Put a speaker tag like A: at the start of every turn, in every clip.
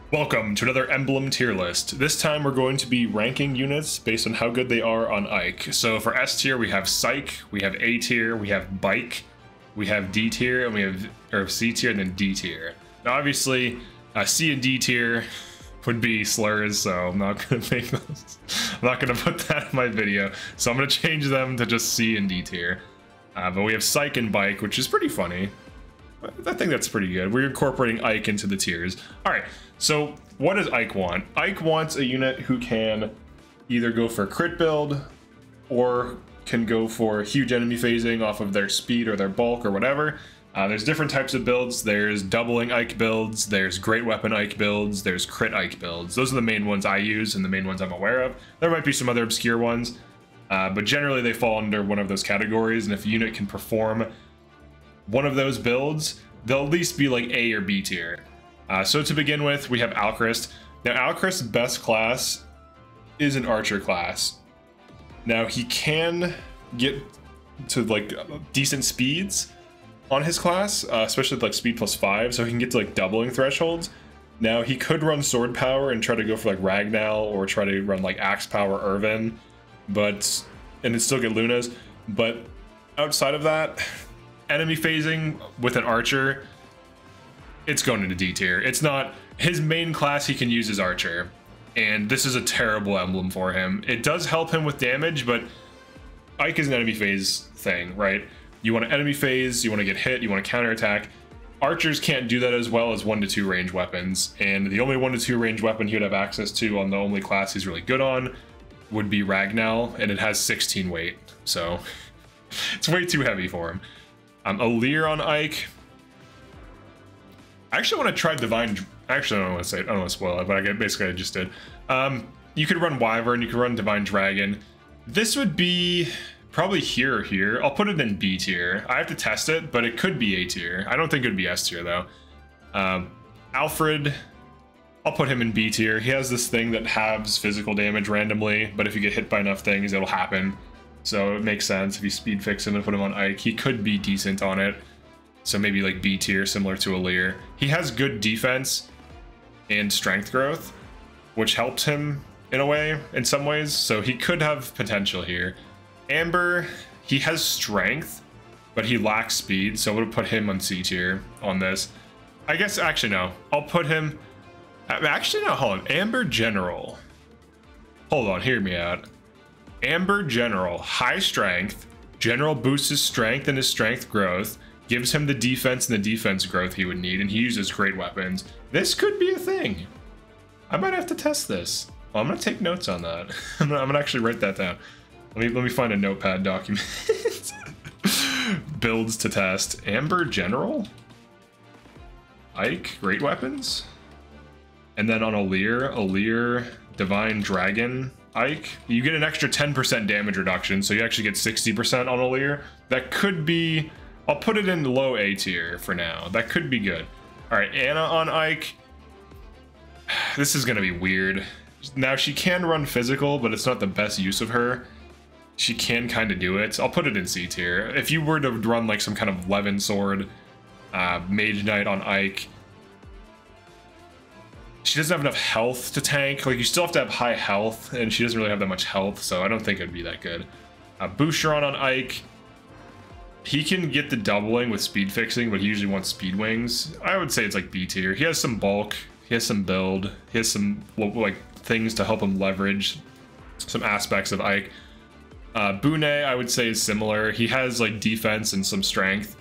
A: Welcome to another emblem tier list. This time we're going to be ranking units based on how good they are on Ike. So for S tier we have Psych, we have A tier, we have Bike, we have D tier, and we have C tier and then D tier. Now obviously C and D tier would be slurs, so I'm not gonna make those. I'm not gonna put that in my video. So I'm gonna change them to just C and D tier. But we have Psych and Bike, which is pretty funny. I think that's pretty good. We're incorporating Ike into the tiers. All right, so what does Ike want? Ike wants a unit who can either go for crit build or can go for huge enemy phasing off of their speed or their bulk or whatever. There's different types of builds. There's doubling Ike builds, there's great weapon Ike builds, there's crit Ike builds. Those are the main ones I use and the main ones I'm aware of. There might be some other obscure ones, but generally they fall under one of those categories, and if a unit can perform one of those builds, they'll at least be like A or B tier. So to begin with, we have Alchrist. Now Alchrist's best class is an archer class. Now he can get to like decent speeds on his class, especially like speed +5, so he can get to like doubling thresholds. Now he could run sword power and try to go for like Ragnar or try to run like axe power Irvin, and then still get Lunas. But outside of that, enemy phasing with an archer, it's going into D tier. It's not his main class. He can use his archer, and this is a terrible emblem for him. It does help him with damage, but Ike is an enemy phase thing, right? You want to enemy phase, you want to get hit, you want to counterattack. Archers can't do that as well as 1 to 2 range weapons, and the only 1 to 2 range weapon he would have access to on the only class he's really good on would be Ragnar, and it has 16 weight, so it's way too heavy for him. A Leer on Ike. I actually want to try Divine. Actually, I don't want to say it. I don't want to spoil it, but basically I just did. You could run Wyvern. You could run Divine Dragon. This would be probably here or here. I'll put it in B tier. I have to test it, but it could be A tier. I don't think it would be S tier though. Alfred. I'll put him in B tier. He has this thing that halves physical damage randomly, but if you get hit by enough things, it'll happen. So it makes sense if you speed fix him and put him on Ike. He could be decent on it. So maybe like B tier, similar to a Leer. He has good defense and strength growth, which helps him in a way, in some ways. So he could have potential here. Amber, he has strength, but he lacks speed. So I would put him on C tier on this. I guess, actually no. I'll put him, actually no, hold on. Amber General. Hold on, hear me out. Amber General, high strength. General boosts his strength and his strength growth, gives him the defense and the defense growth he would need, and he uses great weapons. This could be a thing. I might have to test this. Well, I'm gonna take notes on that. I'm gonna actually write that down. Let me find a notepad document. Builds to test. Amber General? Ike, great weapons? And then on a Leer, Divine Dragon, Ike, you get an extra 10% damage reduction, so you actually get 60% on a Leer. That could be, I'll put it in low A tier for now. That could be good. All right, Anna on Ike. This is gonna be weird. Now she can run physical, but it's not the best use of her. She can kind of do it. I'll put it in C tier. If you were to run like some kind of Levin sword, Mage Knight on Ike, she doesn't have enough health to tank. Like, you still have to have high health, and she doesn't really have that much health, so I don't think it'd be that good. Boucheron on Ike. He can get the doubling with speed fixing, but he usually wants speed wings. I would say it's like B tier. He has some bulk. He has some build. He has some like things to help him leverage some aspects of Ike. Bune, I would say, is similar. He has like defense and some strength,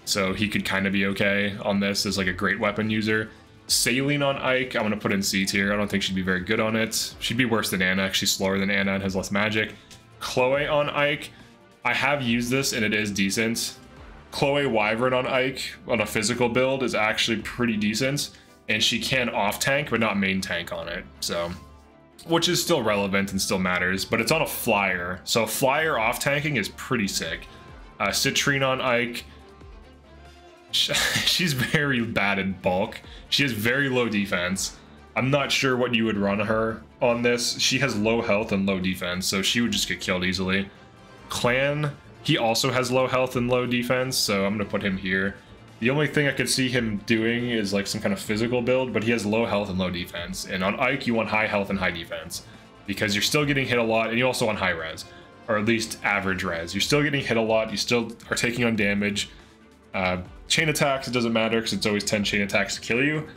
A: so he could kind of be okay on this as like a great weapon user. Saline on Ike, I'm going to put in C tier. I don't think she'd be very good on it. She'd be worse than Anna. She's slower than Anna and has less magic. Chloe on Ike, I have used this and it is decent. Chloe Wyvern on Ike on a physical build is actually pretty decent, and she can off tank but not main tank on it, so which is still relevant and still matters, but it's on a flyer, so flyer off tanking is pretty sick. Citrine on Ike, she's very bad in bulk. She has very low defense. I'm not sure what you would run her on this. She has low health and low defense, so she would just get killed easily. Clan, he also has low health and low defense, so I'm gonna put him here. The only thing I could see him doing is like some kind of physical build, but he has low health and low defense. And on Ike, you want high health and high defense because you're still getting hit a lot, and you also want high res, or at least average res. You're still getting hit a lot. You still are taking on damage. Chain attacks, it doesn't matter because it's always 10 chain attacks to kill you.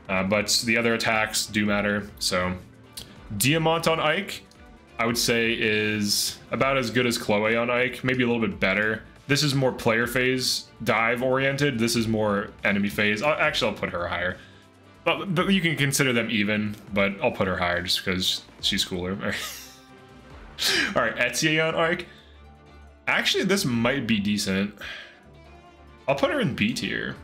A: But the other attacks do matter. So Diamant on Ike, I would say, is about as good as Chloe on Ike, maybe a little bit better. This is more player phase dive oriented. This is more enemy phase. Actually, I'll put her higher. But you can consider them even, but I'll put her higher just because she's cooler. All right, Etier on Ike. Actually, this might be decent. I'll put her in B tier.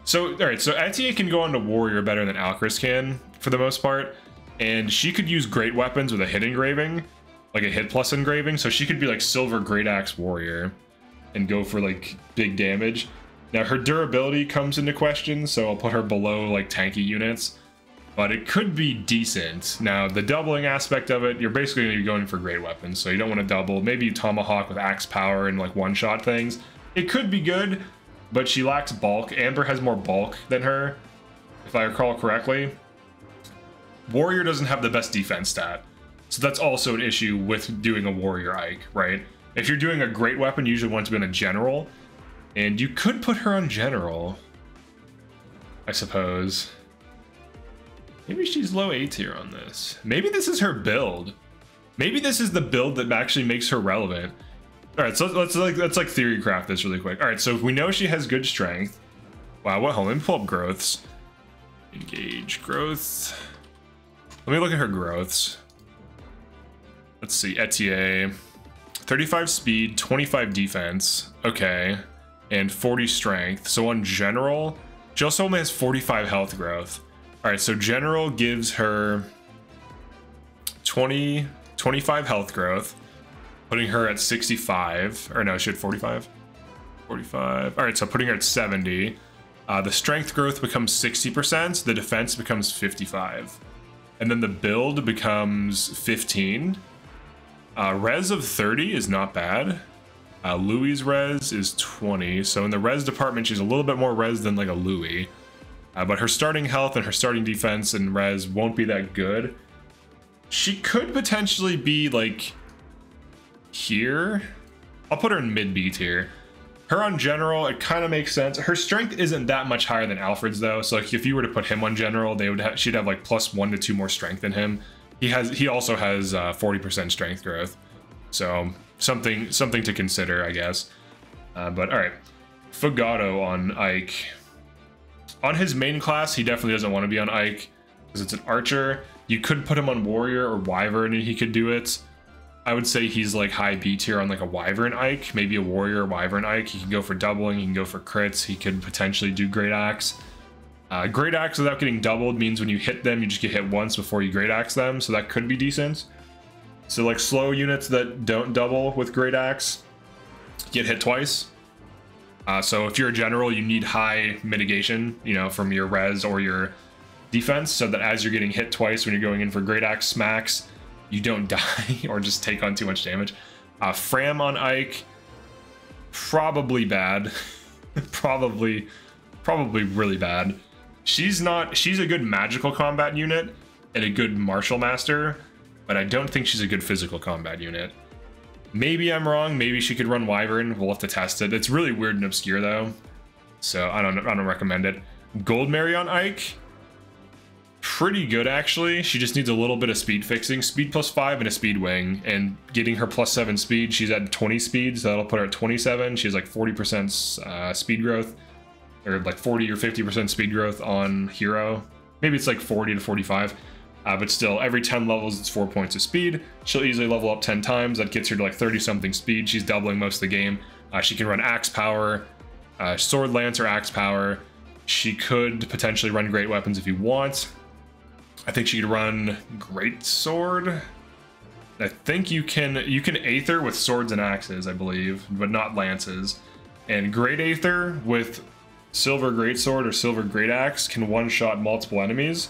A: So, all right, so Etier can go on to Warrior better than Alcris can, for the most part. And she could use great weapons with a hit engraving, like a hit plus engraving. So she could be like Silver Great Axe Warrior and go for like big damage. Now her durability comes into question, so I'll put her below like tanky units, but it could be decent. Now the doubling aspect of it, you're basically going to be going for great weapons, so you don't want to double. Maybe you Tomahawk with axe power and like one-shot things. It could be good, but she lacks bulk. Amber has more bulk than her, if I recall correctly. Warrior doesn't have the best defense stat, so that's also an issue with doing a Warrior Ike, right? If you're doing a great weapon, you usually want to be on a general, and you could put her on general, I suppose. Maybe she's low A tier on this. Maybe this is her build. Maybe this is the build that actually makes her relevant. All right, so let's like theory craft this really quick. All right, so if we know she has good strength. Wow, what? Hold on, let me pull up growths. Engage growth. Let me look at her growths. Let's see, Etier. 35 speed, 25 defense, okay, and 40 strength. So on general, she also only has 45 health growth. All right, so general gives her 25 health growth, putting her at 65, or no, she had 45? 45, all right, so putting her at 70. The strength growth becomes 60%, the defense becomes 55. And then the build becomes 15. Res of 30 is not bad. Louis' res is 20. So in the res department, she's a little bit more res than like a Louis. But her starting health and her starting defense and res won't be that good. She could potentially be like here. I'll put her in mid B tier. Her on general, it kind of makes sense. Her strength isn't that much higher than Alfred's though. So like if you were to put him on general, she'd have like +1 to 2 more strength than him. He also has 40% strength growth, so something to consider, I guess. But all right, Fugato on Ike. On his main class, he definitely doesn't want to be on Ike because it's an archer. You could put him on Warrior or Wyvern and he could do it. I would say he's like high B tier on like a Wyvern Ike, maybe a Warrior or Wyvern Ike. He can go for doubling, he can go for crits, he could potentially do Great Axe. Great Axe without getting doubled means when you hit them, you just get hit once before you Great Axe them, so that could be decent. So like slow units that don't double with Great Axe get hit twice. So if you're a general, you need high mitigation, you know, from your res or your defense, so that as you're getting hit twice when you're going in for Great Axe smacks, you don't die or just take on too much damage. Fram on Ike, probably bad. probably really bad. She's a good magical combat unit and a good martial master, but I don't think she's a good physical combat unit. Maybe I'm wrong, maybe she could run Wyvern, we'll have to test it. It's really weird and obscure though, so I don't recommend it. Goldmary on Ike, pretty good actually. She just needs a little bit of speed fixing. Speed +5 and a speed wing, and getting her +7 speed. She's at 20 speed, so that'll put her at 27. She has like 40% speed growth, or like 40 or 50% speed growth on hero. Maybe it's like 40 to 45, but still every 10 levels it's 4 points of speed. She'll easily level up 10 times. That gets her to like 30 something speed. She's doubling most of the game. She can run axe power, sword lance or axe power. She could potentially run great weapons if you want. I think she could run great sword. I think you can Aether with swords and axes, I believe, but not lances. And great Aether with Silver Greatsword or Silver Great Axe can one-shot multiple enemies.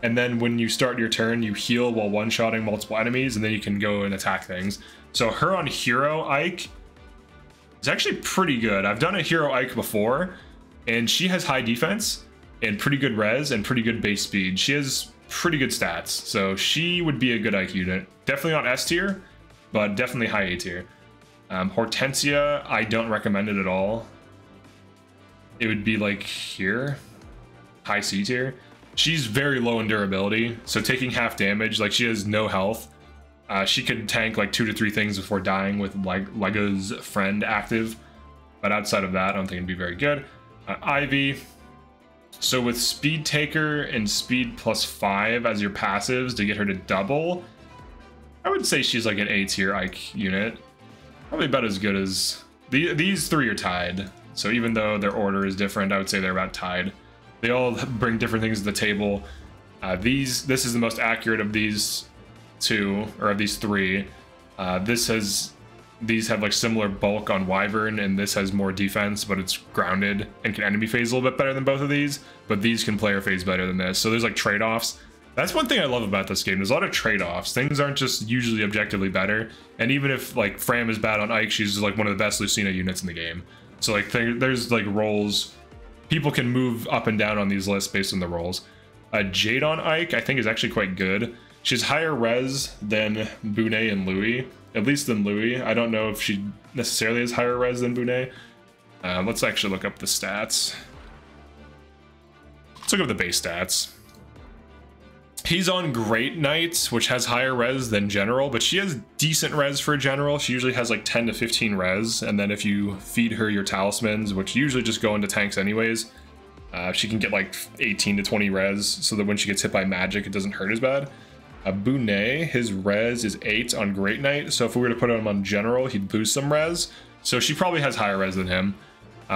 A: And then when you start your turn, you heal while one-shotting multiple enemies, and then you can go and attack things. So her on Hero Ike is actually pretty good. I've done a Hero Ike before, and she has high defense and pretty good res and pretty good base speed. She has pretty good stats, so she would be a good Ike unit. Definitely not S tier, but definitely high A tier. Hortensia, I don't recommend it at all. It would be like here, high C tier. She's very low in durability, so taking half damage, like she has no health. She could tank like 2 to 3 things before dying with like Lego's friend active, but outside of that, I don't think it'd be very good. Ivy, so with Speed Taker and Speed +5 as your passives to get her to double, I would say she's like an A tier Ike unit. Probably about as good as these 3 are tied. So even though their order is different, I would say they're about tied. They all bring different things to the table. This is the most accurate of these 2, or of these 3. These have like similar bulk on Wyvern, and this has more defense, but it's grounded and can enemy phase a little bit better than both of these. But these can player phase better than this. So there's like trade-offs. That's one thing I love about this game. There's a lot of trade-offs. Things aren't just usually objectively better. And even if like Fram is bad on Ike, she's like one of the best Lucina units in the game. So like there's like roles. People can move up and down on these lists based on the roles. Jade on Ike, I think, is actually quite good. She's higher res than Bune and Louis, at least than Louis. I don't know if she necessarily has higher res than Bune. Let's actually look up the stats. Let's look up the base stats. He's on Great Knight, which has higher res than General, but she has decent res for a General. She usually has like 10 to 15 res, and then if you feed her your talismans, which usually just go into tanks anyways, she can get like 18 to 20 res, so that when she gets hit by magic, it doesn't hurt as bad. Bune, his res is 8 on Great Knight, so if we were to put him on General, he'd boost some res, so she probably has higher res than him.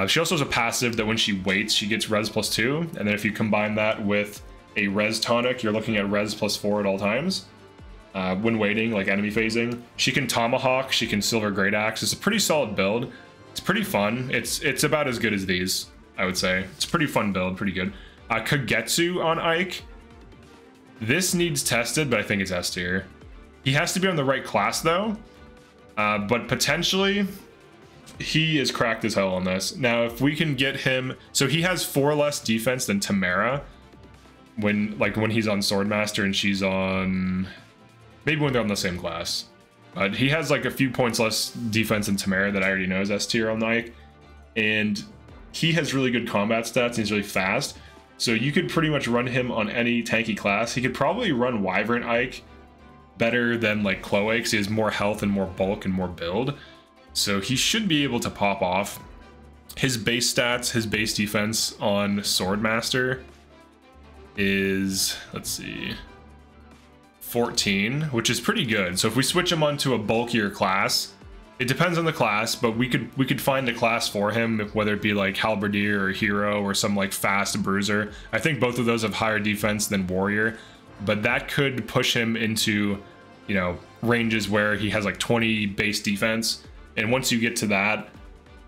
A: She also has a passive that when she waits, she gets res +2, and then if you combine that with a res tonic, you're looking at res +4 at all times. When waiting, like enemy phasing. She can Tomahawk, she can Silver Great Axe. It's a pretty solid build. It's pretty fun. It's about as good as these, I would say. It's a pretty fun build, pretty good. Kagetsu on Ike. This needs tested, but I think it's S tier. He has to be on the right class though. But potentially, he is cracked as hell on this. Now, if we can get him, so he has 4 less defense than Tamara. When he's on Swordmaster and she's on, maybe when they're on the same class, but he has like a few points less defense than Tamara that I already know is S tier on Ike, and he has really good combat stats and he's really fast, so you could pretty much run him on any tanky class. He could probably run Wyvern Ike better than like Chloe because he has more health and more bulk and more build, so he should be able to pop off. His base stats, his base defense on Swordmaster is, let's see, 14, which is pretty good. So if we switch him onto a bulkier class, it depends on the class, but we could find a class for him, whether it be like Halberdier or Hero or some like fast bruiser. I think both of those have higher defense than Warrior, but that could push him into, you know, ranges where he has like 20 base defense. And once you get to that,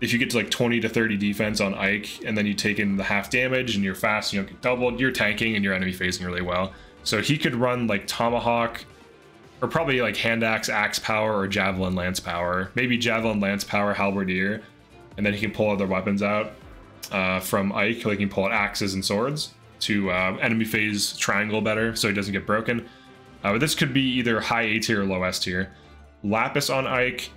A: if you get to like 20 to 30 defense on Ike, and then you take in the half damage and you're fast, you don't get doubled, you're tanking and you're enemy facing really well. So he could run like Tomahawk, or probably like Hand Axe, Axe Power, or Javelin Lance Power. Maybe Javelin Lance Power, Halberdier, and then he can pull other weapons out from Ike. Like he can pull out axes and swords to enemy phase triangle better so he doesn't get broken. But this could be either high A tier or low S tier. Lapis on Ike.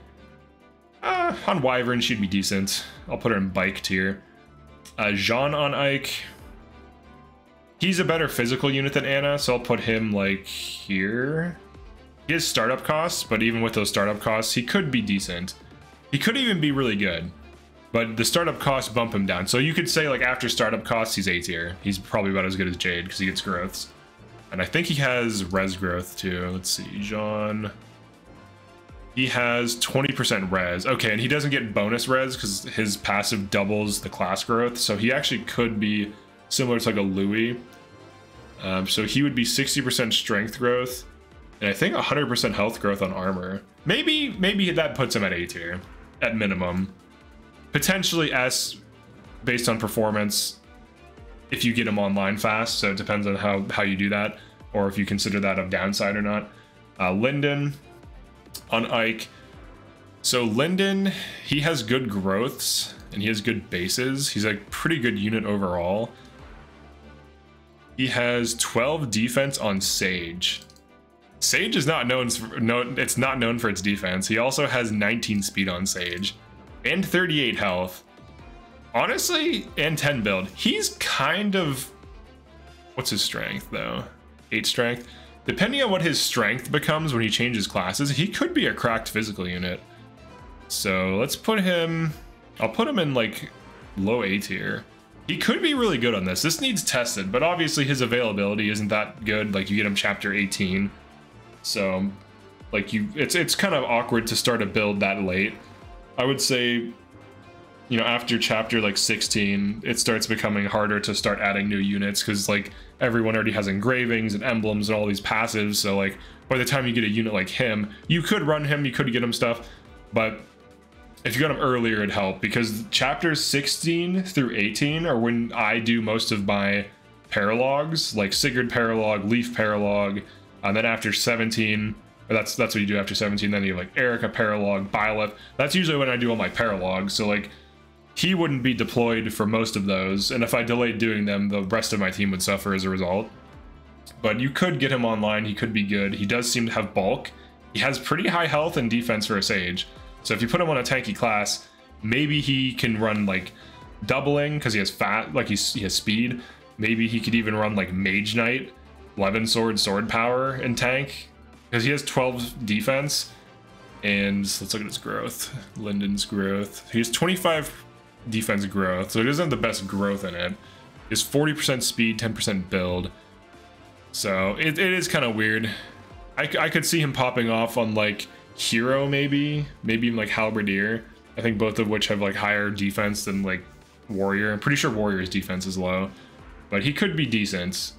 A: On Wyvern, she'd be decent. I'll put her in bike tier. Jean on Ike. He's a better physical unit than Anna, so I'll put him like here. He has startup costs, but even with those startup costs, he could be decent. He could even be really good, but the startup costs bump him down. So you could say like after startup costs, he's A tier. He's probably about as good as Jade because he gets growths. And I think he has res growth too. Let's see, Jean. He has 20% res. Okay, and he doesn't get bonus res because his passive doubles the class growth. So he actually could be similar to like a Louis. So he would be 60% strength growth, and I think 100% health growth on armor. Maybe that puts him at A tier, at minimum. Potentially S, based on performance, if you get him online fast. So it depends on how you do that, or if you consider that a downside or not. Linden on Ike. So Linden, he has good growths, and he has good bases. He's a pretty good unit overall. He has 12 defense on Sage. Sage is not known for, it's not known for its defense. He also has 19 speed on Sage and 38 health. Honestly, and 10 build. He's kind of, what's his strength though? 8 strength. Depending on what his strength becomes when he changes classes, he could be a cracked physical unit. So let's put him, I'll put him in like low A tier. He could be really good on this. This needs tested, but obviously his availability isn't that good. Like you get him chapter 18. So like it's kind of awkward to start a build that late. I would say, you know, after chapter like 16, it starts becoming harder to start adding new units because like everyone already has engravings and emblems and all these passives. So like by the time you get a unit like him, you could run him, you could get him stuff, but if you got him earlier, it'd help because chapters 16 through 18 are when I do most of my paralogs, like Sigurd paralog, Leaf paralog, and then after 17, that's what you do after 17. Then you have like Erica paralog, Byleth. That's usually when I do all my paralogs. So like he wouldn't be deployed for most of those, and if I delayed doing them, the rest of my team would suffer as a result. But you could get him online. He could be good. He does seem to have bulk. He has pretty high health and defense for a Sage. So if you put him on a tanky class, maybe he can run like doubling because he has he has speed. Maybe he could even run like Mage Knight, Levin Sword, Sword Power in tank because he has 12 defense. And let's look at his growth. Linden's growth. He has 25 defense growth, so he doesn't have the best growth in it. He has 40% speed, 10% build. So it is kind of weird. I could see him popping off on like Hero maybe even like Halberdier. I think both of which have like higher defense than like Warrior. I'm pretty sure Warrior's defense is low, but he could be decent.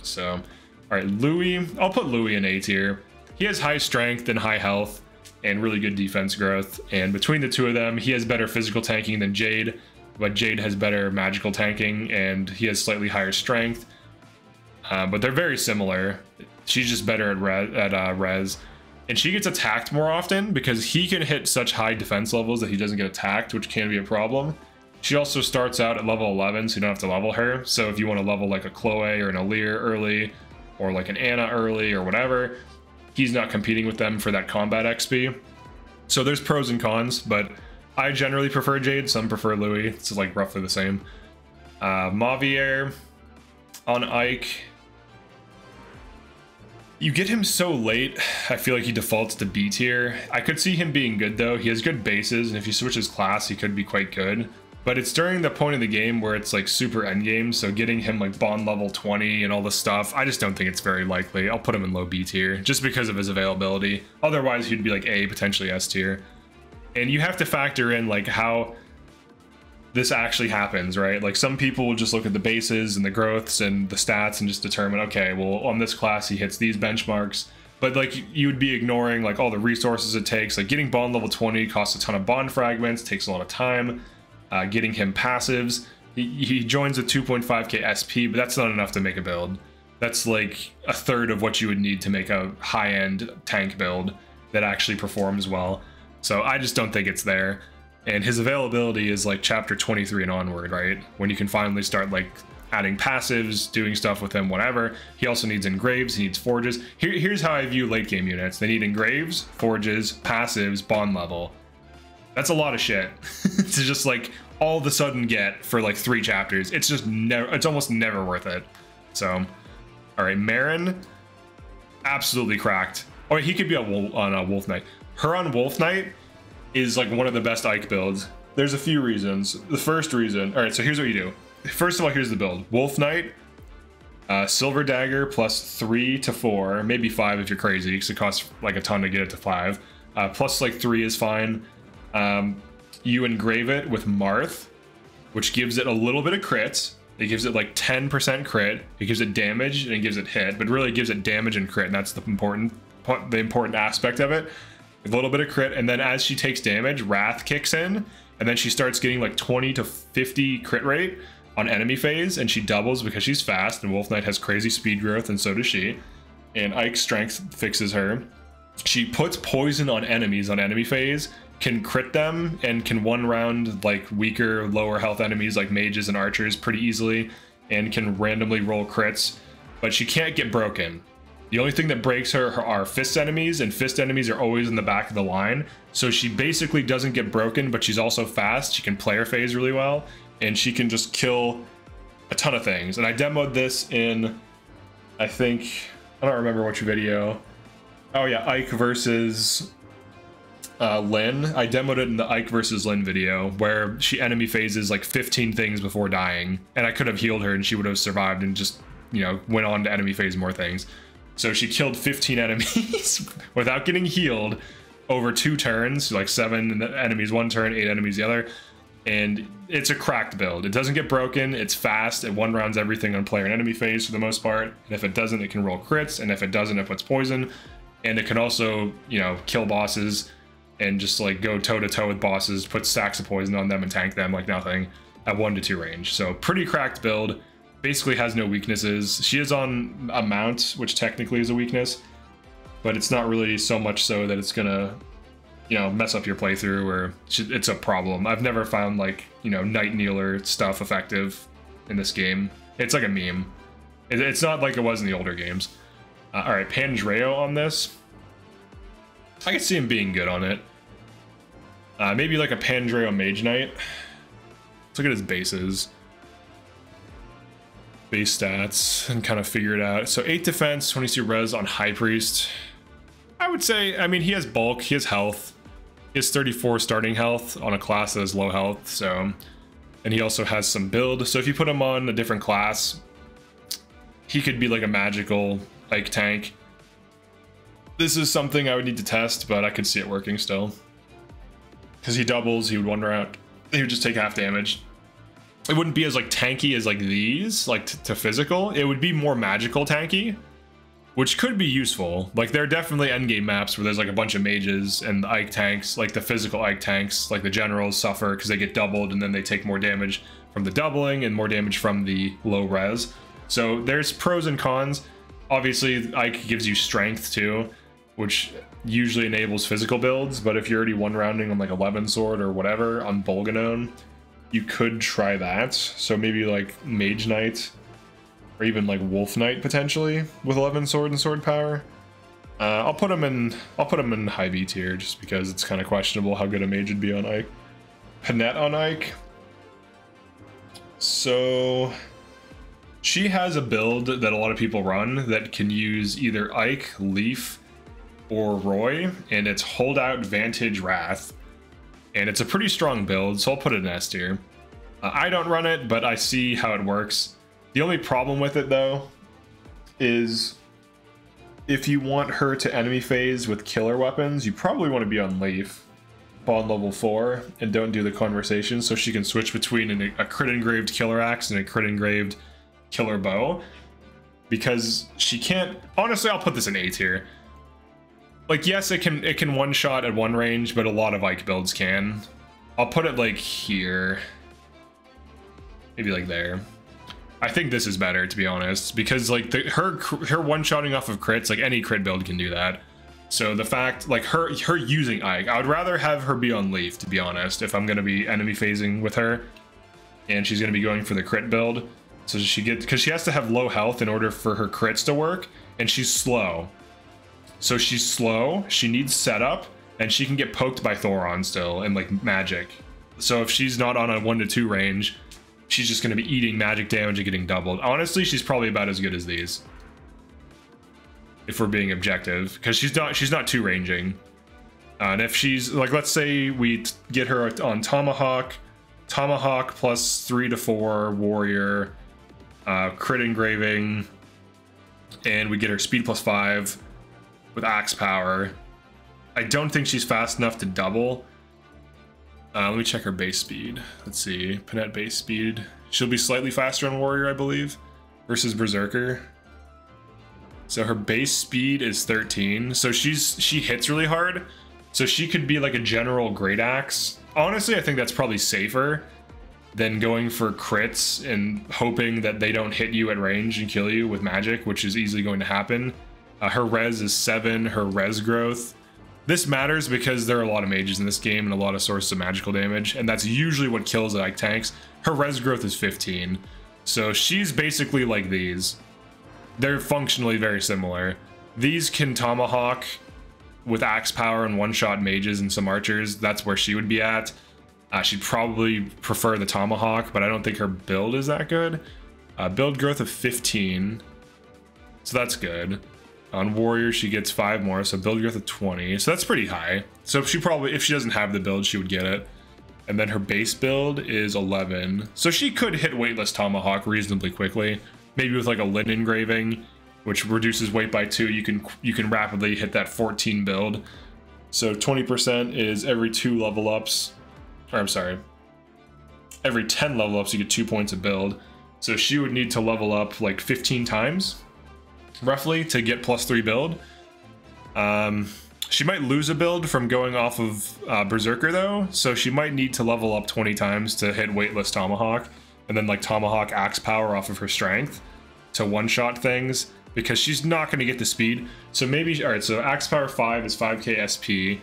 A: So, all right, Louis. I'll put Louis in A tier. He has high strength and high health and really good defense growth. And between the two of them, he has better physical tanking than Jade, but Jade has better magical tanking and he has slightly higher strength. But they're very similar. She's just better at res. And she gets attacked more often because he can hit such high defense levels that he doesn't get attacked, which can be a problem. She also starts out at level 11, so you don't have to level her. So if you want to level like a Chloe or an Alir early, or like an Anna early or whatever, he's not competing with them for that combat XP. So there's pros and cons, but I generally prefer Jade. Some prefer Louis. It's like roughly the same. Mavier on Ike. You get him so late, I feel like he defaults to B tier. I could see him being good though. He has good bases, and if you switch his class, he could be quite good. But it's during the point of the game where it's like super endgame, so getting him like bond level 20 and all this stuff, I just don't think it's very likely. I'll put him in low B tier just because of his availability. Otherwise, he'd be like A, potentially S tier. And you have to factor in like how this actually happens, right? Like some people will just look at the bases and the growths and the stats and just determine, okay, well on this class he hits these benchmarks, but like you would be ignoring like all the resources it takes. Like getting bond level 20 costs a ton of bond fragments, takes a lot of time. Getting him passives, he joins a 2.5k SP, but that's not enough to make a build. That's like a third of what you would need to make a high-end tank build that actually performs well. So I just don't think it's there. And his availability is like chapter 23 and onward, right? When you can finally start like adding passives, doing stuff with him, whatever. He also needs engraves, he needs forges. Here's how I view late game units. They need engraves, forges, passives, bond level. That's a lot of shit to just like all of a sudden get for like 3 chapters. It's just never, it's almost never worth it. So, all right, Marin, absolutely cracked. Oh, he could be on a Wolf Knight. Her on Wolf Knight is like one of the best Ike builds. There's a few reasons. The first reason, all right, so here's what you do. First of all, here's the build. Wolf Knight, Silver Dagger plus 3 to 4, maybe 5 if you're crazy, because it costs like a ton to get it to 5. Plus like 3 is fine. You engrave it with Marth, which gives it a little bit of crits. It gives it like 10% crit. It gives it damage and it gives it hit, but really it gives it damage and crit, and that's the important aspect of it. A little bit of crit, and then as she takes damage, Wrath kicks in, and then she starts getting like 20 to 50 crit rate on enemy phase, and she doubles because she's fast, and Wolf Knight has crazy speed growth, and so does she. And Ike's strength fixes her. She puts poison on enemies on enemy phase, can crit them and can one round like weaker, lower health enemies like mages and archers pretty easily, and can randomly roll crits, but she can't get broken. The only thing that breaks her are fist enemies, and fist enemies are always in the back of the line. So she basically doesn't get broken, but she's also fast. She can player phase really well, and she can just kill a ton of things. And I demoed this in, I don't remember which video. Oh yeah, Ike versus Lynn. I demoed it in the Ike versus Lynn video, where she enemy phases like 15 things before dying, and I could have healed her and she would have survived and just, you know, went on to enemy phase more things. So she killed 15 enemies without getting healed over 2 turns, like 7 enemies one turn, 8 enemies the other. And it's a cracked build. It doesn't get broken, it's fast, it one rounds everything on player and enemy phase for the most part. And if it doesn't, it can roll crits, and if it doesn't, it puts poison. And it can also, you know, kill bosses and just like go toe to toe with bosses, put stacks of poison on them and tank them like nothing at 1 to 2 range. So pretty cracked build. Basically has no weaknesses. She is on a mount, which technically is a weakness, but it's not really so much so that it's gonna, you know, mess up your playthrough or it's a problem. I've never found like, you know, Night Kneeler stuff effective in this game. It's like a meme. It's not like it was in the older games. All right, Pandreo on this. I can see him being good on it. Maybe like a Pandreo Mage Knight. Let's look at his bases. Base stats and kind of figure it out. So 8 defense, 22 res on High Priest. I would say, I mean, he has bulk, he has health. He has 34 starting health on a class that has low health, so... And he also has some build. So if you put him on a different class, he could be like a magical Ike tank. This is something I would need to test, but I could see it working still. Because he doubles, he would one round. He would just take half damage. It wouldn't be as like tanky as like these, like to physical. It would be more magical tanky, which could be useful. Like there are definitely endgame maps where there's like a bunch of mages and the Ike tanks, like the physical Ike tanks, like the generals suffer because they get doubled and then they take more damage from the doubling and more damage from the low res. So there's pros and cons. Obviously Ike gives you strength too, which usually enables physical builds, but if you're already one rounding on like 11 sword or whatever on Bolganone, you could try that. So maybe like Mage Knight or even like Wolf Knight potentially with 11 sword and sword power. I'll put him in high B tier just because it's kind of questionable how good a mage would be on Ike. Panette on Ike. So she has a build that a lot of people run that can use either Ike, Leaf, or Roy, and it's Holdout, Vantage, Wrath. And it's a pretty strong build, so I'll put it in S tier. I don't run it, but I see how it works. The only problem with it, though, is if you want her to enemy phase with killer weapons, you probably want to be on Leaf, Bond level 4, and don't do the conversation, so she can switch between a crit engraved killer axe and a crit engraved killer bow. Because she can't... Honestly, I'll put this in A tier. Like, yes, it can one-shot at one range, but a lot of Ike builds can. I'll put it, like, here. Maybe, like, there. I think this is better, to be honest, because, like, her one-shotting off of crits, like, any crit build can do that. So the fact, like, her using Ike, I would rather have her be on Leaf, to be honest, if I'm going to be enemy phasing with her, and she's going to be going for the crit build. So because she has to have low health in order for her crits to work, and she's slow. So she's slow, she needs setup, and she can get poked by Thoron still, and like magic. So if she's not on a 1 to 2 range, she's just going to be eating magic damage and getting doubled. Honestly, she's probably about as good as these, if we're being objective, because she's not 2 ranging. And if she's, like, let's say we get her on Tomahawk plus 3 to 4 warrior, crit engraving, and we get her speed plus 5, with axe power. I don't think she's fast enough to double. Let me check her base speed. Let's see, Panette base speed. She'll be slightly faster on Warrior, I believe, versus Berserker. So her base speed is 13. So she hits really hard. So she could be like a general great axe. Honestly, I think that's probably safer than going for crits and hoping that they don't hit you at range and kill you with magic, which is easily going to happen. Her res is 7, her res growth This matters because there are a lot of mages in this game and a lot of sources of magical damage, and that's usually what kills Ike tanks. Her res growth is 15, so she's basically like these. They're functionally very similar. These can tomahawk with axe power and one-shot mages and some archers. That's where she would be at. She'd probably prefer the tomahawk, but I don't think her build is that good. Build growth of 15, so that's good. On warrior, she gets 5 more, so build growth of 20, so that's pretty high. So she probably, if she doesn't have the build, she would get it. And then her base build is 11, so she could hit weightless tomahawk reasonably quickly. Maybe with like a linen engraving, which reduces weight by 2, you can rapidly hit that 14 build. So 20% is every 2 level ups, or I'm sorry, every 10 level ups you get 2 points of build. So she would need to level up like 15 times, roughly, to get +3 build. She might lose a build from going off of Berserker though, so she might need to level up 20 times to hit weightless tomahawk, and then like tomahawk axe power off of her strength to one-shot things, because she's not going to get the speed. So maybe, all right, so axe power 5 is 5k SP.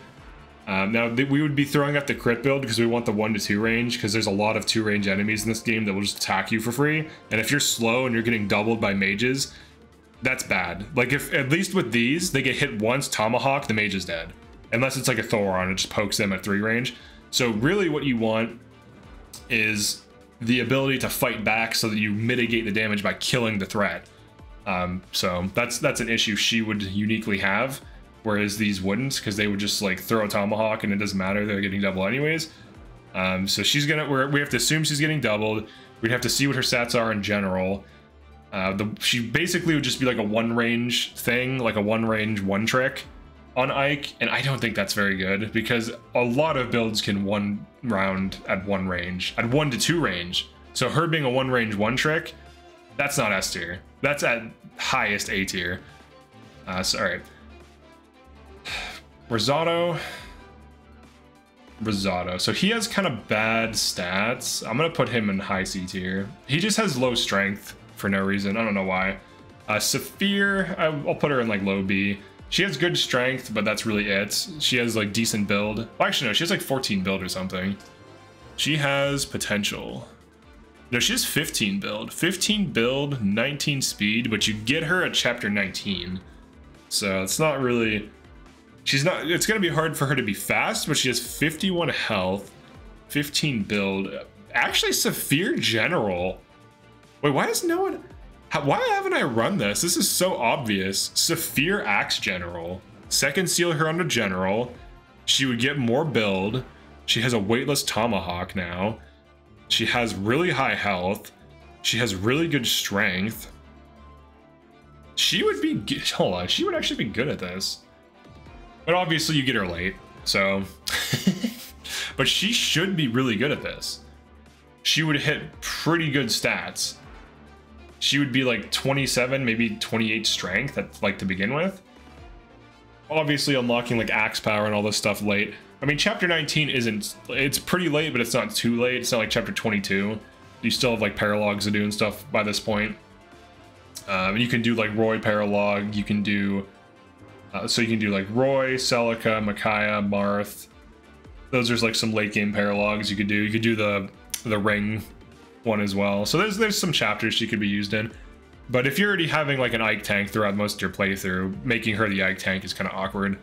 A: Now we would be throwing out the crit build because we want the 1 to 2 range, because there's a lot of 2 range enemies in this game that will just attack you for free. And if you're slow and you're getting doubled by mages, that's bad. Like, if at least with these, they get hit once, tomahawk, the mage is dead. Unless it's like a Thoron, it just pokes them at 3 range. So really what you want is the ability to fight back so that you mitigate the damage by killing the threat. So that's an issue she would uniquely have, whereas these wouldn't, because they would just like throw a tomahawk and it doesn't matter, they're getting double anyways. So she's gonna, we have to assume she's getting doubled. We'd have to see what her stats are in general. She basically would just be like a 1 range thing, like a 1 range 1 trick on Ike, and I don't think that's very good, because a lot of builds can 1 round at 1 range, at 1 to 2 range. So her being a 1 range 1 trick, that's not S tier. That's at highest A tier. So, all right. Risotto. So he has kind of bad stats. I'm gonna put him in high C tier. He just has low strength for no reason. I don't know why. Saphir, I'll put her in like low B. She has good strength, but that's really it. She has like decent build. Well, actually no, she has like 14 build or something. She has potential. No, she has 15 build. 15 build, 19 speed, but you get her at chapter 19. So it's not really, she's not, it's gonna be hard for her to be fast, but she has 51 health, 15 build. Actually, Saphir General. Wait, why does no one, why haven't I run this? This is so obvious. Saphir Axe General. Second seal her under General. She would get more build. She has a weightless tomahawk now. She has really high health. She has really good strength. She would be, hold on, she would actually be good at this. But obviously you get her late, so. But she should be really good at this. She would hit pretty good stats. She would be like 27, maybe 28 strength at, like, to begin with. Obviously unlocking like axe power and all this stuff late. I mean, chapter 19 isn't, it's pretty late, but it's not too late. It's not like chapter 22. You still have like paralogs to do and stuff by this point. And you can do like Roy paralog. You can do, so you can do like Roy, Celica, Micaiah, Marth. Those are like some late game paralogs you could do. You could do the ring one as well. So there's some chapters she could be used in. But if you're already having like an Ike tank throughout most of your playthrough, making her the Ike tank is kind of awkward.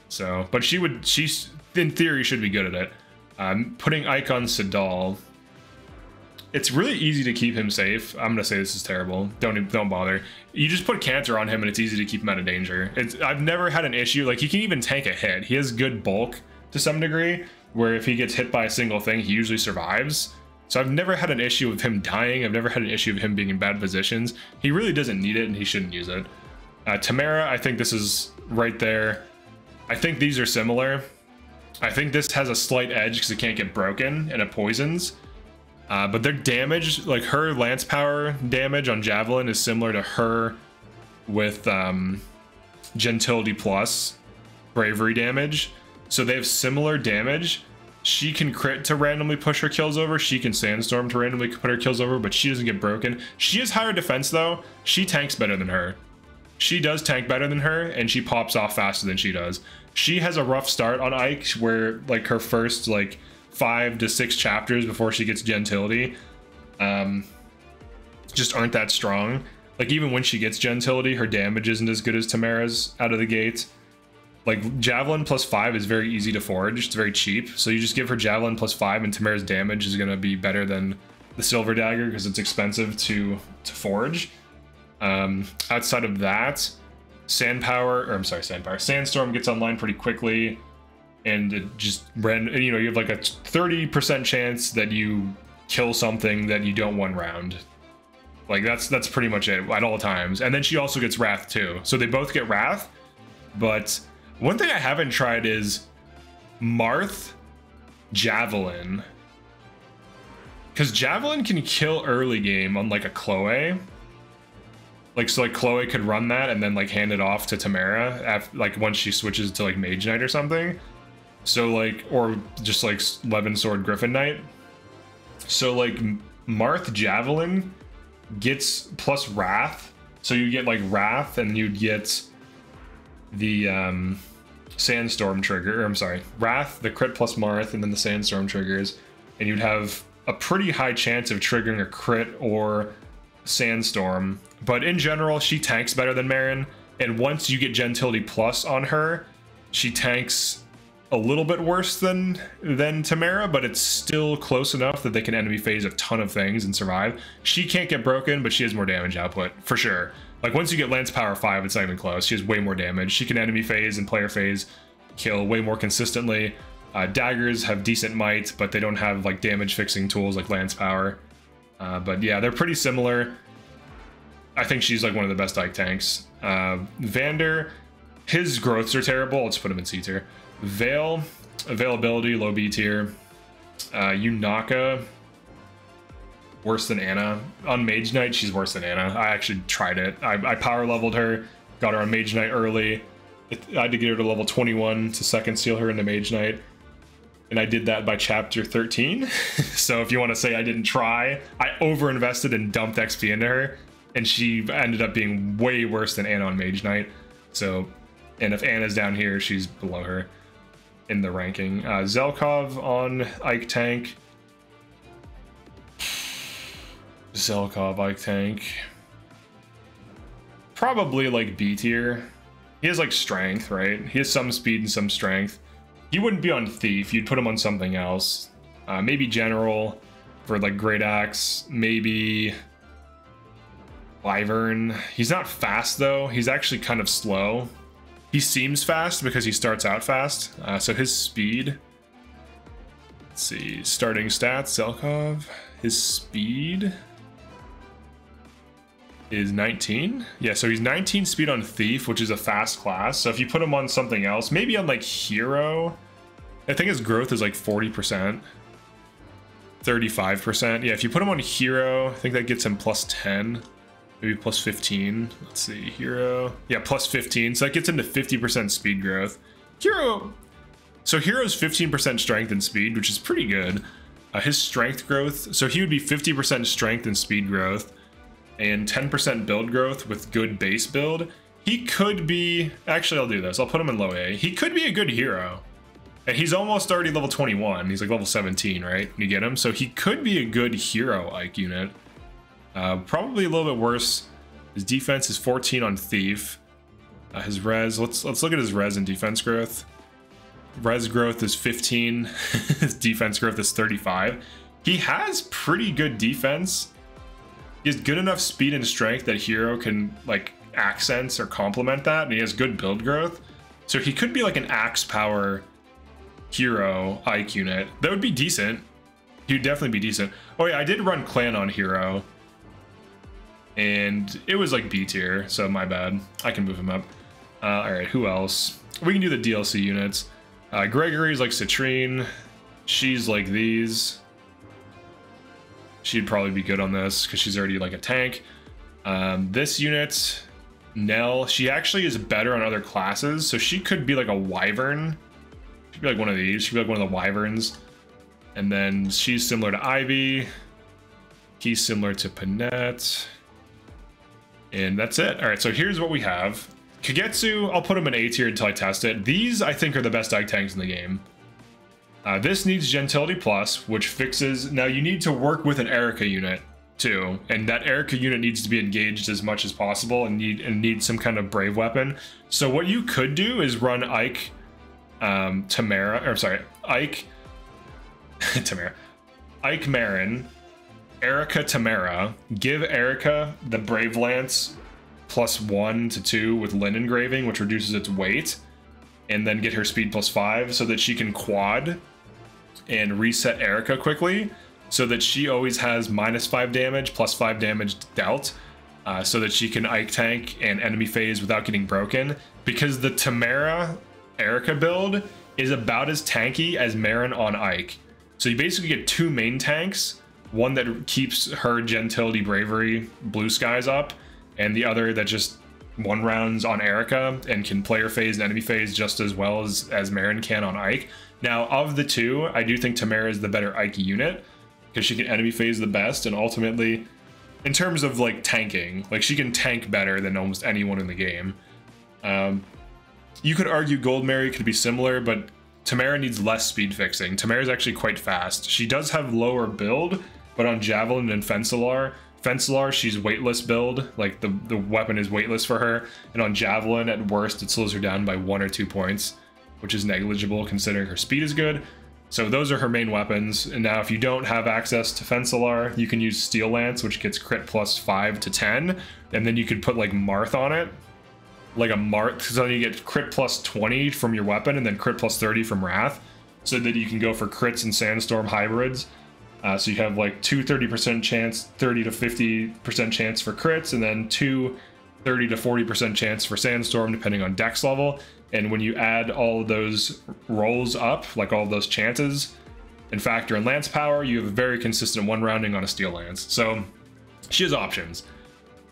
A: So, but she's in theory should be good at it. Putting Ike on Sidal, it's really easy to keep him safe. I'm gonna say this is terrible. Don't bother. You just put Cantor on him and it's easy to keep him out of danger. I've never had an issue, like he can even tank a hit. He has good bulk to some degree, where if he gets hit by a single thing, he usually survives. So I've never had an issue of him dying. I've never had an issue of him being in bad positions. He really doesn't need it and he shouldn't use it. Tamara, I think this is right there. I think these are similar. I think this has a slight edge because it can't get broken and it poisons. But their damage, like her lance power damage on Javelin is similar to her with Gentility plus bravery damage. So they have similar damage. She can crit to randomly push her kills over. She can sandstorm to randomly put her kills over, but she doesn't get broken. She has higher defense though. She tanks better than her. she does tank better than her, and she pops off faster than she does. She has a rough start on Ike, where like her first like 5 to 6 chapters before she gets gentility just aren't that strong. Like even when she gets gentility, her damage isn't as good as Tamara's out of the gate. Like Javelin +5 is very easy to forge, it's very cheap, so you just give her Javelin +5 and Tamara's damage is going to be better than the Silver Dagger because it's expensive to forge. Outside of that, Sandstorm gets online pretty quickly, and it just you know, you have like a 30% chance that you kill something that you don't one round. Like that's pretty much it at all times. And then she also gets Wrath too, so they both get Wrath. But one thing I haven't tried is Marth Javelin, because Javelin can kill early game on like a Chloe. Like, so like Chloe could run that and then like hand it off to Tamara after, like once she switches to like Mage Knight or something. So like, or just like Levin Sword Griffin Knight. So like Marth Javelin gets plus Wrath. So you get like Wrath and you'd get the Sandstorm trigger, or I'm sorry, Wrath, the crit plus Marth, and then the Sandstorm triggers. And you'd have a pretty high chance of triggering a crit or Sandstorm. But in general, she tanks better than Marin, and once you get Gentility Plus on her, she tanks a little bit worse than Tamara, but it's still close enough that they can enemy phase a ton of things and survive. She can't get broken, but she has more damage output, for sure. Like, once you get Lance Power 5, it's not even close. She has way more damage. She can enemy phase and player phase kill way more consistently. Daggers have decent might, but they don't have, like, damage-fixing tools like Lance Power. But yeah, they're pretty similar. I think she's like one of the best Ike tanks. Vander, his growths are terrible. Let's put him in C tier. Veil, availability, low B tier. Yunaka, worse than Anna. On Mage Knight, she's worse than Anna. I actually tried it. I power leveled her, got her on Mage Knight early. I had to get her to level 21 to second seal her into Mage Knight. And I did that by chapter 13. So if you want to say I didn't try, I over-invested and dumped XP into her. And she ended up being way worse than Anna on Mage Knight. So, and if Anna's down here, she's below her in the ranking. Zelkov on Ike tank. Zelkov Ike tank. Probably like B tier. He has like strength, right? He has some speed and some strength. He wouldn't be on Thief. You'd put him on something else. Maybe General for like Great Axe. Maybe Wyvern. He's not fast though. He's actually kind of slow. He seems fast because he starts out fast. So his speed. Let's see. Starting stats. Zelkov. His speed is 19. Yeah, so he's 19 speed on Thief, which is a fast class. So if you put him on something else, maybe on like Hero, I think his growth is like 40%. 35%. Yeah, if you put him on Hero, I think that gets him plus 10. Maybe plus 15. Let's see, Hero. Yeah, plus 15. So that gets him to 50% speed growth. Hero. So Hero's 15% strength and speed, which is pretty good. His strength growth. So he would be 50% strength and speed growth and 10% build growth with good base build. He could be, actually I'll do this. I'll put him in low A. He could be a good hero. And he's almost already level 21. He's like level 17, right? You get him. So he could be a good hero Ike unit. Probably a little bit worse. His defense is 14 on Thief. His res, let's look at his res and defense growth. Res growth is 15. His defense growth is 35. He has pretty good defense. He has good enough speed and strength that hero can like accents or complement that, and he has good build growth. So he could be like an axe power hero Ike unit. That would be decent. He would definitely be decent. Oh yeah, I did run clan on hero. And it was like B tier, so my bad. I can move him up. Alright, who else? We can do the DLC units. Gregory's like Citrine. She's like these. She'd probably be good on this because she's already like a tank. This unit, Nell, she actually is better on other classes, so she could be like a Wyvern. She'd be like one of these. She'd be like one of the Wyverns. And then she's similar to Ivy. He's similar to Panette. And that's it. All right, so here's what we have. Kagetsu, I'll put him in A tier until I test it. These, I think, are the best Ike tanks in the game. This needs Gentility Plus, which fixes... Now, you need to work with an Erica unit, too. And that Erica unit needs to be engaged as much as possible and need some kind of brave weapon. So what you could do is run Ike, Tamara... Or, sorry, Ike... Tamara. Ike Marin, Erica Tamara, give Erica the Brave Lance +1 to 2 with Lin engraving, which reduces its weight, and then get her speed +5 so that she can quad and reset Erica quickly, so that she always has -5 damage, +5 damage dealt, so that she can Ike tank and enemy phase without getting broken, because the Tamara Erica build is about as tanky as Marin on Ike. So you basically get 2 main tanks, one that keeps her Gentility Bravery Blue Skies up, and the other that just one rounds on Erica and can player phase and enemy phase just as well as Marin can on Ike. Now, of the two, I do think Tamara is the better Ike unit, because she can enemy phase the best, and ultimately, in terms of like tanking, like she can tank better than almost anyone in the game. You could argue Gold Mary could be similar, but Tamara needs less speed fixing. Tamara's actually quite fast. She does have lower build, but on Javelin and Fencelar, she's weightless build, like the weapon is weightless for her, and on Javelin, at worst, it slows her down by 1 or 2 points, which is negligible considering her speed is good. So those are her main weapons, and now if you don't have access to Fencelar, you can use Steel Lance, which gets crit +5 to 10, and then you could put like Marth on it, like a Marth, so you get crit +20 from your weapon, and then crit +30 from Wrath, so that you can go for crits and Sandstorm hybrids. So you have like 2 30% chance, 30 to 50% chance for crits, and then 2 30 to 40% chance for Sandstorm, depending on dex level. And when you add all of those rolls up, like all of those chances, and factor in Lance power, you have a very consistent 1 rounding on a Steel Lance. So she has options.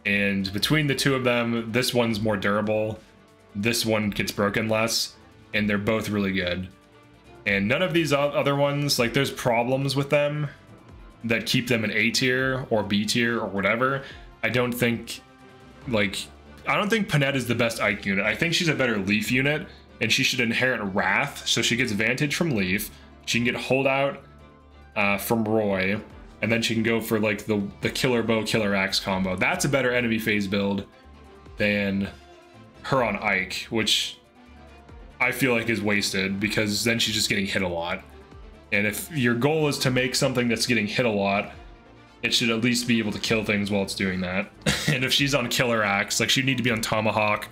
A: And between the two of them, this one's more durable, this one gets broken less, and they're both really good. And none of these other ones, like there's problems with them that keep them in A tier or B tier or whatever. I don't think Panette is the best Ike unit. I think she's a better Leaf unit, and she should inherit Wrath, so she gets Vantage from Leaf. She can get Holdout from Roy, and then she can go for like the Killer Bow, Killer Axe combo. That's a better enemy phase build than her on Ike, which I feel like is wasted, because then she's just getting hit a lot. And if your goal is to make something that's getting hit a lot, it should at least be able to kill things while it's doing that. And if she's on Killer Axe, like she'd need to be on Tomahawk,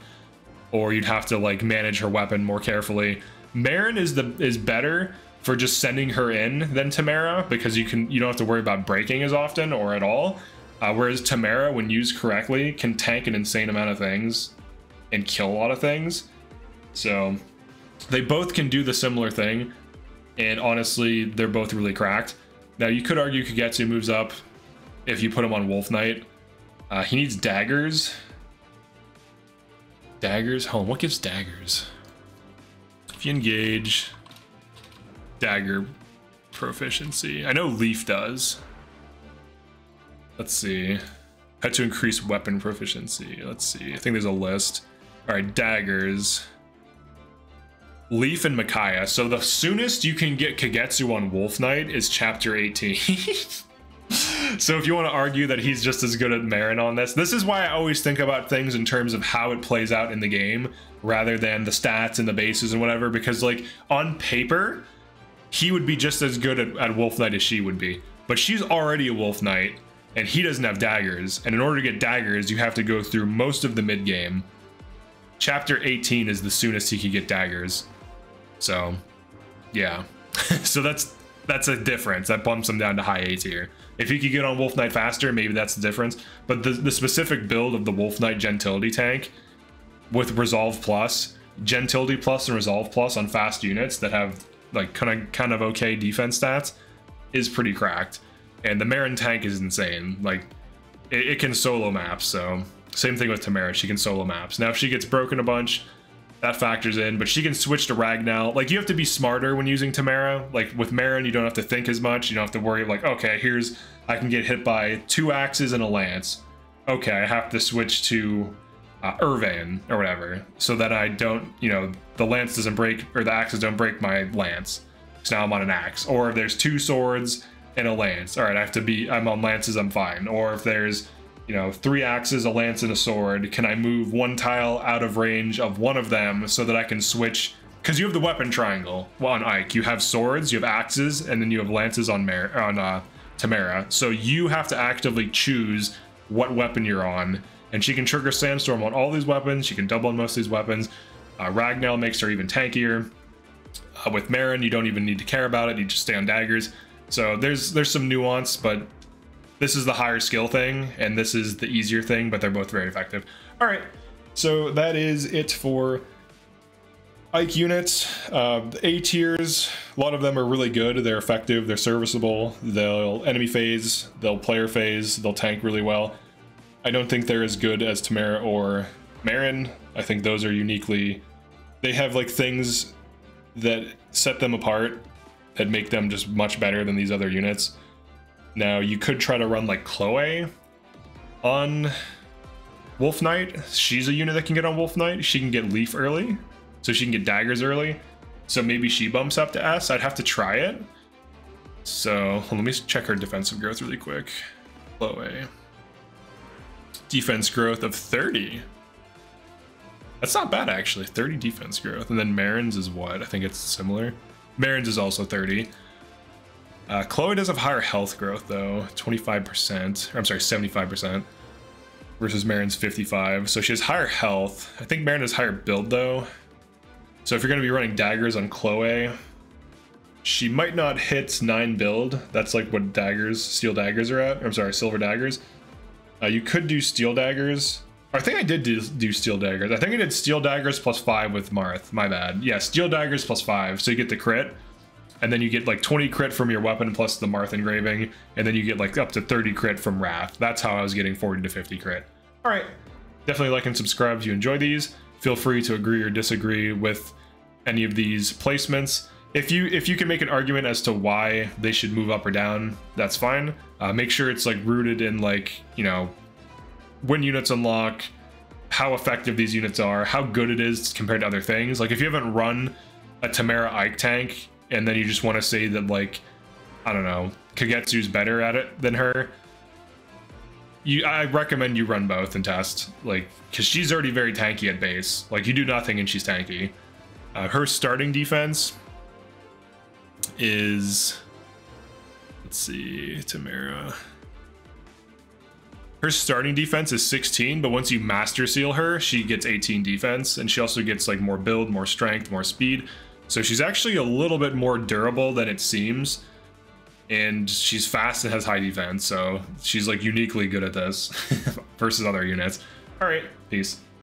A: or you'd have to like manage her weapon more carefully. Marin is better for just sending her in than Tamara, because you don't have to worry about breaking as often or at all. Whereas Tamara, when used correctly, can tank an insane amount of things and kill a lot of things. So they both can do the similar thing, and honestly, they're both really cracked. Now, you could argue Kagetsu moves up if you put him on Wolf Knight. He needs daggers. Daggers? Hold on, what gives daggers? If you engage, dagger proficiency. I know Leaf does. Let's see. How to increase weapon proficiency. Let's see. I think there's a list. All right, daggers. Leaf and Micaiah. So the soonest you can get Kagetsu on Wolf Knight is chapter 18. So if you want to argue that he's just as good as Marin on this is why I always think about things in terms of how it plays out in the game rather than the stats and the bases and whatever, because like on paper, he would be just as good at Wolf Knight as she would be. But she's already a Wolf Knight, and he doesn't have daggers. And in order to get daggers, you have to go through most of the mid game. Chapter 18 is the soonest he could get daggers. So, yeah. So that's a difference. That bumps him down to high A tier. If he could get on Wolf Knight faster, maybe that's the difference. But the specific build of the Wolf Knight Gentility tank with Resolve Plus, Gentility Plus and Resolve Plus on fast units that have like kind of okay defense stats is pretty cracked. And the Marin tank is insane. Like it can solo maps, so same thing with Tamara, she can solo maps. Now if she gets broken a bunch, that factors in, but she can switch to Ragnar. Like you have to be smarter when using Tamara. Like with Marin, you don't have to think as much. You don't have to worry like, okay, I can get hit by 2 axes and a lance. okay, I have to switch to Irvan or whatever, so that I don't, you know, the lance doesn't break, or the axes don't break my lance. So now I'm on an axe. Or if there's 2 swords and a lance, all right, I'm on lances, I'm fine. Or if there's, you know, 3 axes, a lance, and a sword, can I move 1 tile out of range of one of them so that I can switch? Because you have the weapon triangle on Ike. You have swords, you have axes, and then you have lances on Tamara. So you have to actively choose what weapon you're on. And she can trigger Sandstorm on all these weapons. She can double on most of these weapons. Ragnell makes her even tankier. With Marin, you don't even need to care about it. You just stay on daggers. So there's some nuance, but this is the higher skill thing, and this is the easier thing, but they're both very effective. All right, so that is it for Ike units. The A tiers, a lot of them are really good. They're effective, they're serviceable. They'll enemy phase, they'll player phase, they'll tank really well. I don't think they're as good as Tamara or Marin. I think those are uniquely, they have like things that set them apart that make them just much better than these other units. Now you could try to run like Chloe on Wolf Knight. She's a unit that can get on Wolf Knight. She can get Leaf early, so she can get daggers early. So maybe she bumps up to S. I'd have to try it. So let me check her defensive growth really quick. Chloe. Defense growth of 30. That's not bad actually, 30 defense growth. And then Marin's is what? I think it's similar. Marin's is also 30. Chloe does have higher health growth though, 25%, or I'm sorry, 75% versus Marin's 55. So she has higher health. I think Marin has higher build though. So if you're gonna be running daggers on Chloe, she might not hit 9 build. That's like what daggers, steel daggers are at. I'm sorry, silver daggers. You could do steel daggers. I think I did do steel daggers. I think I did steel daggers plus 5 with Marth. My bad. Yeah, steel daggers plus 5. So you get the crit, and then you get like 20 crit from your weapon plus the Marth engraving, and then you get like up to 30 crit from Wrath. That's how I was getting 40 to 50 crit. All right. Definitely like and subscribe if you enjoy these. Feel free to agree or disagree with any of these placements. If you can make an argument as to why they should move up or down, that's fine. Make sure it's like rooted in like, you know, when units unlock, how effective these units are, how good it is compared to other things. Like if you haven't run a Tamara Ike tank and then you just want to say that like, I don't know, Kagetsu's better at it than her, I recommend you run both and test, like, because she's already very tanky at base. Like you do nothing and she's tanky. Her starting defense is, let's see, Tamara. Her starting defense is 16, but once you master seal her, she gets 18 defense, and she also gets like more build, more strength, more speed. So she's actually a little bit more durable than it seems, and she's fast and has high defense, so she's like uniquely good at this versus other units. All right, peace.